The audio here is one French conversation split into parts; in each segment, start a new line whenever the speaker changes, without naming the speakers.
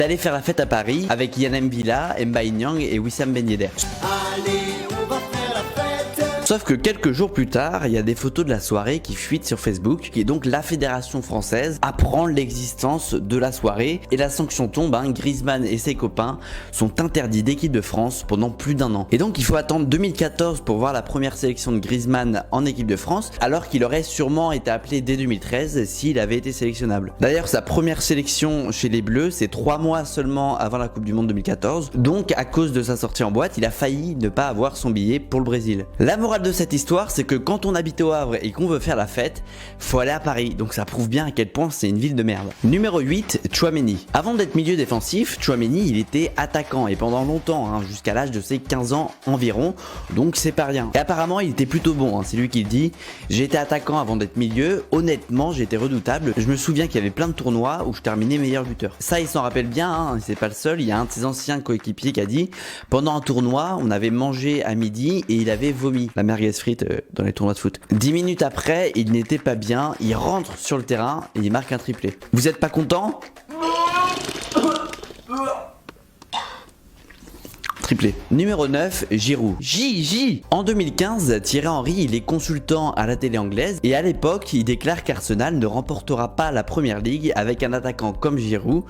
d'aller faire la fête à Paris avec Yann M'Vila, Mbaye Niang et Wissam Ben Yedder. Sauf que quelques jours plus tard, il y a des photos de la soirée qui fuitent sur Facebook et donc la fédération française apprend l'existence de la soirée et la sanction tombe, Griezmann et ses copains sont interdits d'équipe de France pendant plus d'un an. Et donc il faut attendre 2014 pour voir la première sélection de Griezmann en équipe de France alors qu'il aurait sûrement été appelé dès 2013 s'il avait été sélectionnable. D'ailleurs sa première sélection chez les Bleus c'est 3 mois seulement avant la Coupe du Monde 2014, donc à cause de sa sortie en boîte il a failli ne pas avoir son billet pour le Brésil. La morale de cette histoire, c'est que quand on habite au Havre et qu'on veut faire la fête, faut aller à Paris, donc ça prouve bien à quel point c'est une ville de merde. Numéro 8, Tchouaméni. Avant d'être milieu défensif, Tchouaméni il était attaquant et pendant longtemps, jusqu'à l'âge de ses 15 ans environ, donc c'est pas rien. Et apparemment il était plutôt bon, c'est lui qui le dit. J'ai été attaquant avant d'être milieu, honnêtement j'étais redoutable. Je me souviens qu'il y avait plein de tournois où je terminais meilleur buteur. Ça il s'en rappelle bien, c'est pas le seul, il y a un de ses anciens coéquipiers qui a dit pendant un tournoi on avait mangé à midi et il avait vomi. La merguez frites dans les tournois de foot. 10 minutes après, il n'était pas bien, il rentre sur le terrain et il marque un triplé. Vous êtes pas content? Triplé. Numéro 9, Giroud. J. En 2015, Thierry Henry, il est consultant à la télé anglaise et à l'époque, il déclare qu'Arsenal ne remportera pas la Première Ligue avec un attaquant comme Giroud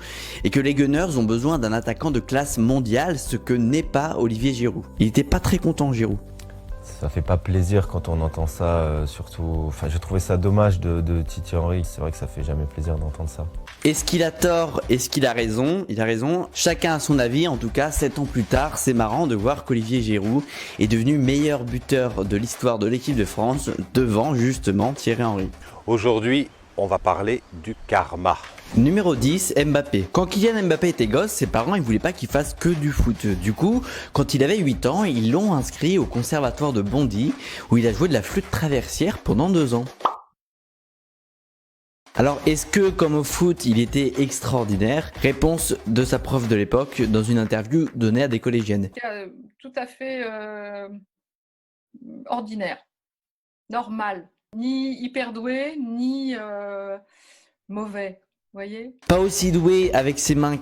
et que les Gunners ont besoin d'un attaquant de classe mondiale, ce que n'est pas Olivier Giroud. Il était pas très content, Giroud.
Ça fait pas plaisir quand on entend ça, surtout. Enfin, j'ai trouvé ça dommage de Thierry Henry. C'est vrai que ça fait jamais plaisir d'entendre ça.
Est-ce qu'il a tort? Est-ce qu'il a raison? Il a raison. Chacun a son avis. En tout cas, 7 ans plus tard, c'est marrant de voir qu'Olivier Giroud est devenu meilleur buteur de l'histoire de l'équipe de France devant justement Thierry Henry.
Aujourd'hui, on va parler du karma.
Numéro 10, Mbappé. Quand Kylian Mbappé était gosse, ses parents ils voulaient pas qu'il fasse que du foot. Du coup, quand il avait 8 ans, ils l'ont inscrit au conservatoire de Bondy où il a joué de la flûte traversière pendant 2 ans. Alors, est-ce que, comme au foot, il était extraordinaire? Réponse de sa prof de l'époque dans une interview donnée à des collégiennes.
Tout à fait ordinaire, normal, ni hyper doué, ni mauvais, voyez?
Pas aussi doué avec ses mains